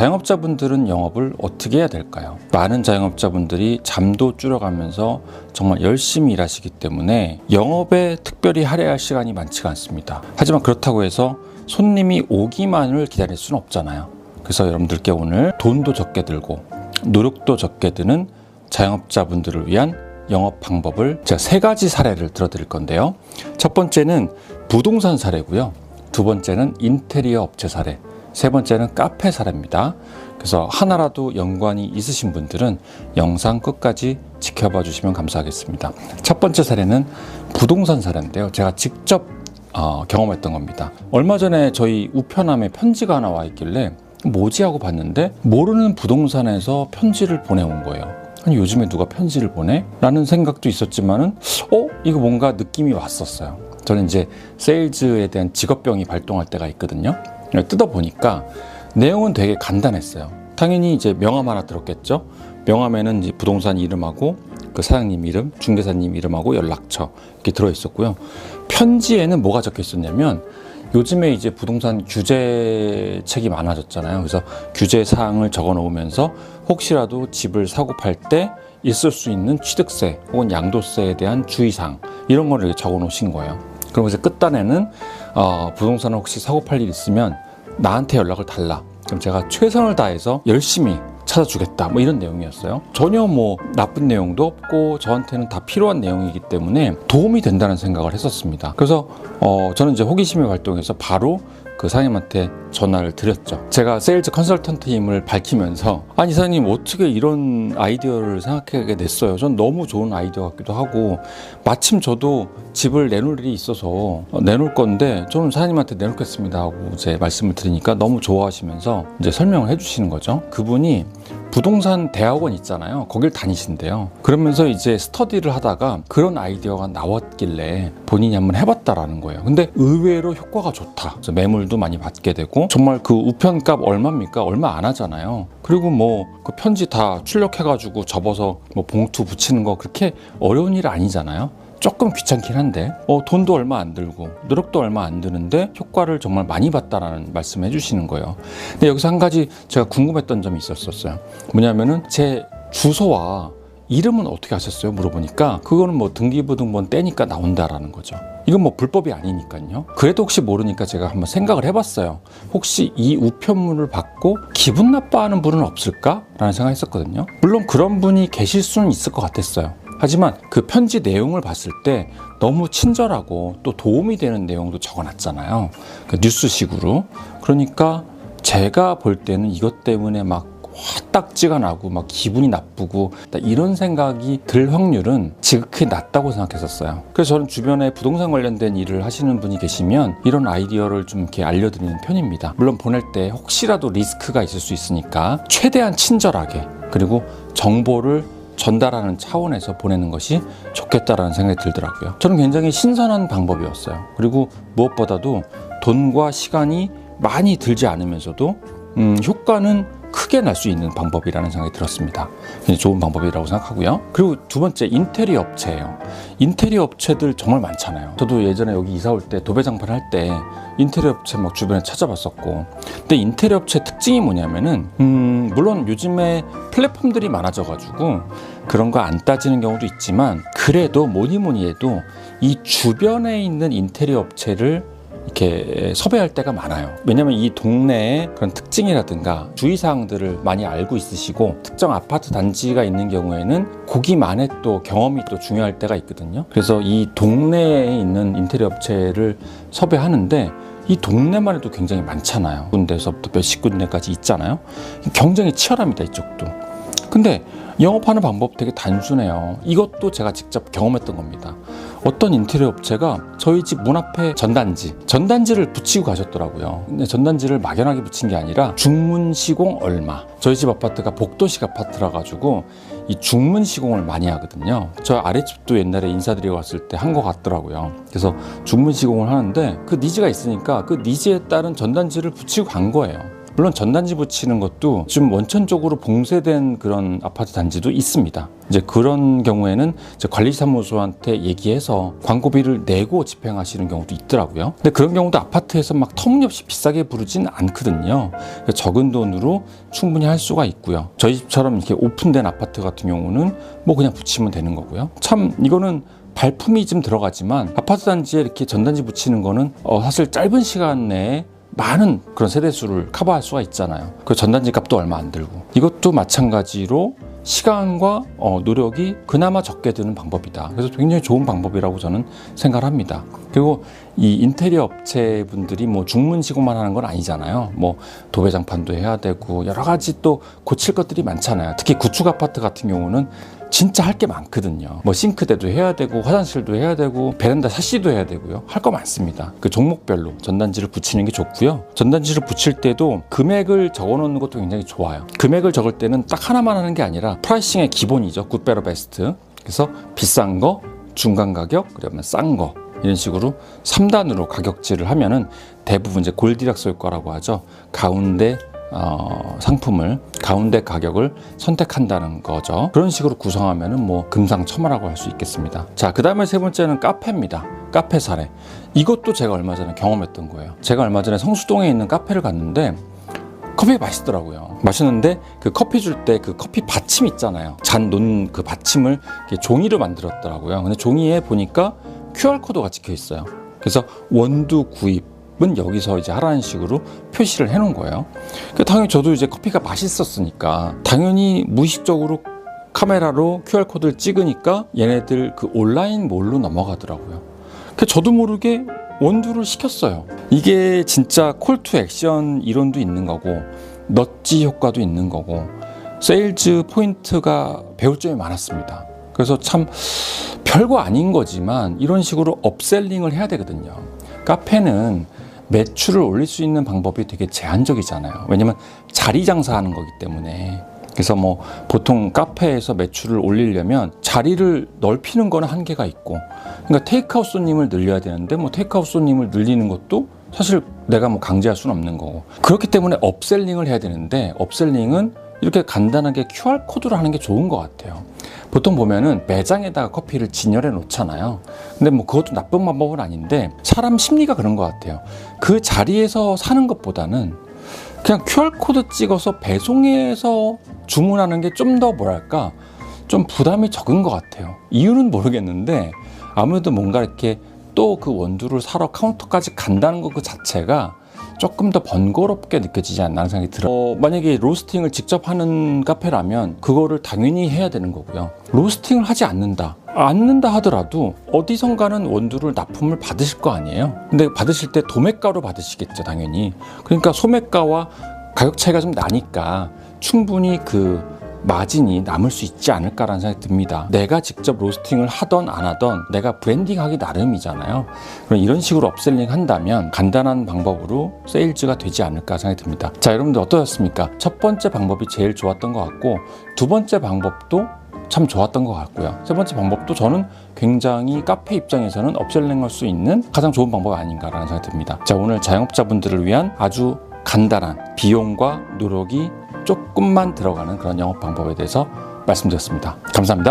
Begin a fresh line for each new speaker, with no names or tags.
자영업자분들은 영업을 어떻게 해야 될까요? 많은 자영업자분들이 잠도 줄여가면서 정말 열심히 일하시기 때문에 영업에 특별히 할애할 시간이 많지가 않습니다. 하지만 그렇다고 해서 손님이 오기만을 기다릴 수는 없잖아요. 그래서 여러분들께 오늘 돈도 적게 들고 노력도 적게 드는 자영업자분들을 위한 영업 방법을 제가 3가지 사례를 들어드릴 건데요. 첫 번째는 부동산 사례고요. 두 번째는 인테리어 업체 사례, 세 번째는 카페 사례입니다. 그래서 하나라도 연관이 있으신 분들은 영상 끝까지 지켜봐 주시면 감사하겠습니다. 첫 번째 사례는 부동산 사례인데요. 제가 직접 경험했던 겁니다. 얼마 전에 저희 우편함에 편지가 하나 와 있길래 뭐지 하고 봤는데 모르는 부동산에서 편지를 보내온 거예요. 아니 요즘에 누가 편지를 보내? 라는 생각도 있었지만은 이거 뭔가 느낌이 왔었어요. 저는 이제 세일즈에 대한 직업병이 발동할 때가 있거든요. 뜯어보니까 내용은 되게 간단했어요. 당연히 이제 명함 하나 들었겠죠. 명함에는 이제 부동산 이름하고 그 사장님 이름, 중개사님 이름하고 연락처 이렇게 들어있었고요. 편지에는 뭐가 적혀 있었냐면 요즘에 이제 부동산 규제책이 많아졌잖아요. 그래서 규제 사항을 적어 놓으면서 혹시라도 집을 사고 팔 때 있을 수 있는 취득세 혹은 양도세에 대한 주의사항 이런 거를 적어 놓으신 거예요. 그러면서 끝단에는 부동산을 혹시 사고 팔 일 있으면 나한테 연락을 달라. 그럼 제가 최선을 다해서 열심히 찾아주겠다. 뭐 이런 내용이었어요. 전혀 뭐 나쁜 내용도 없고 저한테는 다 필요한 내용이기 때문에 도움이 된다는 생각을 했었습니다. 그래서 저는 이제 호기심이 발동해서 바로 그 사장님한테 전화를 드렸죠. 제가 세일즈 컨설턴트임을 밝히면서 아니 사장님 어떻게 이런 아이디어를 생각하게 됐어요? 전 너무 좋은 아이디어 같기도 하고 마침 저도 집을 내놓을 일이 있어서 내놓을 건데 저는 사장님한테 내놓겠습니다 하고 제 말씀을 드리니까 너무 좋아하시면서 이제 설명을 해주시는 거죠. 그분이 부동산 대학원 있잖아요. 거길 다니신대요. 그러면서 이제 스터디를 하다가 그런 아이디어가 나왔길래 본인이 한번 해봤다라는 거예요. 근데 의외로 효과가 좋다. 그래서 매물도 많이 받게 되고 정말 그 우편값 얼마입니까? 얼마 안 하잖아요. 그리고 뭐 그 편지 다 출력해가지고 접어서 뭐 봉투 붙이는 거 그렇게 어려운 일 아니잖아요. 조금 귀찮긴 한데 돈도 얼마 안 들고 노력도 얼마 안 드는데 효과를 정말 많이 봤다라는 말씀을 해주시는 거예요. 근데 여기서 한 가지 제가 궁금했던 점이 있었어요. 뭐냐면은 제 주소와 이름은 어떻게 하셨어요? 물어보니까 그거는 뭐 등기부등본 떼니까 나온다라는 거죠. 이건 뭐 불법이 아니니까요. 그래도 혹시 모르니까 제가 한번 생각을 해봤어요. 혹시 이 우편물을 받고 기분 나빠하는 분은 없을까? 라는 생각을 했었거든요. 물론 그런 분이 계실 수는 있을 것 같았어요. 하지만 그 편지 내용을 봤을 때 너무 친절하고 또 도움이 되는 내용도 적어놨잖아요. 그 뉴스식으로. 그러니까 제가 볼 때는 이것 때문에 막 화딱지가 나고 막 기분이 나쁘고 이런 생각이 들 확률은 지극히 낮다고 생각했었어요. 그래서 저는 주변에 부동산 관련된 일을 하시는 분이 계시면 이런 아이디어를 좀 이렇게 알려드리는 편입니다. 물론 보낼 때 혹시라도 리스크가 있을 수 있으니까 최대한 친절하게 그리고 정보를 전달하는 차원에서 보내는 것이 좋겠다라는 생각이 들더라고요. 저는 굉장히 신선한 방법이었어요. 그리고 무엇보다도 돈과 시간이 많이 들지 않으면서도 효과는 크게 날 수 있는 방법이라는 생각이 들었습니다. 굉장히 좋은 방법이라고 생각하고요. 그리고 두 번째 인테리어 업체예요. 인테리어 업체들 정말 많잖아요. 저도 예전에 여기 이사 올 때 도배장판 할 때 인테리어 업체 막 주변에 찾아봤었고 근데 인테리어 업체 특징이 뭐냐면은 물론 요즘에 플랫폼들이 많아져가지고 그런 거 안 따지는 경우도 있지만 그래도 뭐니 해도 이 주변에 있는 인테리어 업체를 이렇게 섭외할 때가 많아요. 왜냐면 이 동네의 그런 특징이라든가 주의사항들을 많이 알고 있으시고 특정 아파트 단지가 있는 경우에는 거기만의 또 경험이 또 중요할 때가 있거든요. 그래서 이 동네에 있는 인테리어 업체를 섭외하는데 이 동네만 해도 굉장히 많잖아요. 군데서부터 몇십 군데까지 있잖아요. 경쟁이 치열합니다. 이쪽도. 근데 영업하는 방법 되게 단순해요. 이것도 제가 직접 경험했던 겁니다. 어떤 인테리어 업체가 저희 집 문 앞에 전단지를 붙이고 가셨더라고요. 근데 전단지를 막연하게 붙인 게 아니라 중문 시공 얼마. 저희 집 아파트가 복도식 아파트라 가지고 이 중문 시공을 많이 하거든요. 저 아랫집도 옛날에 인사드리고 왔을 때 한 것 같더라고요. 그래서 중문 시공을 하는데 그 니즈가 있으니까 그 니즈에 따른 전단지를 붙이고 간 거예요. 물론 전단지 붙이는 것도 좀 원천적으로 봉쇄된 그런 아파트 단지도 있습니다. 이제 그런 경우에는 이제 관리사무소한테 얘기해서 광고비를 내고 집행하시는 경우도 있더라고요. 근데 그런 경우도 아파트에서 막 터무니없이 비싸게 부르진 않거든요. 적은 돈으로 충분히 할 수가 있고요. 저희 집처럼 이렇게 오픈된 아파트 같은 경우는 뭐 그냥 붙이면 되는 거고요. 참 이거는 발품이 좀 들어가지만 아파트 단지에 이렇게 전단지 붙이는 거는 사실 짧은 시간 내에 많은 그런 세대수를 커버할 수가 있잖아요. 그 전단지 값도 얼마 안 들고. 이것도 마찬가지로 시간과 노력이 그나마 적게 드는 방법이다. 그래서 굉장히 좋은 방법이라고 저는 생각을 합니다. 그리고 이 인테리어 업체분들이 뭐 중문시고만 하는 건 아니잖아요. 뭐 도배장판도 해야 되고 여러 가지 또 고칠 것들이 많잖아요. 특히 구축 아파트 같은 경우는 진짜 할 게 많거든요. 뭐 싱크대도 해야 되고 화장실도 해야 되고 베란다 샤시도 해야 되고요. 할 거 많습니다. 그 종목별로 전단지를 붙이는 게 좋고요. 전단지를 붙일 때도 금액을 적어 놓는 것도 굉장히 좋아요. 금액을 적을 때는 딱 하나만 하는 게 아니라 프라이싱의 기본이죠. 굿, 베터, 베스트. 그래서 비싼 거, 중간 가격, 그러면 싼 거 이런 식으로 3단으로 가격지를 하면은 대부분 이제 골디락스 효과라고 하죠. 가운데 상품을 가운데 가격을 선택한다는 거죠. 그런 식으로 구성하면은 뭐 금상첨화라고 할 수 있겠습니다. 자, 그 다음에 세 번째는 카페입니다. 카페 사례. 이것도 제가 얼마 전에 경험했던 거예요. 제가 얼마 전에 성수동에 있는 카페를 갔는데 커피가 맛있더라고요. 맛있는데 그 커피 줄 때 그 커피 받침 있잖아요. 잔 놓는 그 받침을 종이로 만들었더라고요. 근데 종이에 보니까 QR코드가 찍혀 있어요. 그래서 원두 구입은 여기서 이제 하라는 식으로 표시를 해놓은 거예요. 당연히 저도 이제 커피가 맛있었으니까 당연히 무의식적으로 카메라로 QR코드를 찍으니까 얘네들 그 온라인 몰로 넘어가더라고요. 저도 모르게 원두를 시켰어요. 이게 진짜 콜 투 액션 이론도 있는 거고 넛지 효과도 있는 거고 세일즈 포인트가 배울 점이 많았습니다. 그래서 참 별거 아닌 거지만 이런 식으로 업셀링을 해야 되거든요. 카페는 매출을 올릴 수 있는 방법이 되게 제한적이잖아요. 왜냐면 자리 장사하는 거기 때문에. 그래서 뭐 보통 카페에서 매출을 올리려면 자리를 넓히는 거는 한계가 있고, 그러니까 테이크아웃 손님을 늘려야 되는데 뭐 테이크아웃 손님을 늘리는 것도 사실 내가 뭐 강제할 수는 없는 거고, 그렇기 때문에 업셀링을 해야 되는데 업셀링은 이렇게 간단하게 QR코드로 하는 게 좋은 것 같아요. 보통 보면은 매장에다가 커피를 진열해 놓잖아요. 근데 뭐 그것도 나쁜 방법은 아닌데 사람 심리가 그런 것 같아요. 그 자리에서 사는 것보다는 그냥 QR코드 찍어서 배송해서 주문하는 게 좀 더 뭐랄까 좀 부담이 적은 것 같아요. 이유는 모르겠는데 아무래도 뭔가 이렇게 또 그 원두를 사러 카운터까지 간다는 것 그 자체가 조금 더 번거롭게 느껴지지 않나 하는 생각이 들어요. 만약에 로스팅을 직접 하는 카페라면 그거를 당연히 해야 되는 거고요. 로스팅을 하지 않는다 하더라도 어디선가는 원두를 납품을 받으실 거 아니에요. 근데 받으실 때 도매가로 받으시겠죠, 당연히. 그러니까 소매가와 가격 차이가 좀 나니까 충분히 그 마진이 남을 수 있지 않을까라는 생각이 듭니다. 내가 직접 로스팅을 하던 안 하던 내가 브랜딩하기 나름이잖아요. 그럼 이런 식으로 업셀링 한다면 간단한 방법으로 세일즈가 되지 않을까 생각이 듭니다. 자, 여러분들 어떠셨습니까? 첫 번째 방법이 제일 좋았던 것 같고 두 번째 방법도 참 좋았던 것 같고요. 세 번째 방법도 저는 굉장히 카페 입장에서는 업셀링 할 수 있는 가장 좋은 방법이 아닌가라는 생각이 듭니다. 자, 오늘 자영업자분들을 위한 아주 간단한 비용과 노력이 조금만 들어가는 그런 영업 방법에 대해서 말씀드렸습니다. 감사합니다.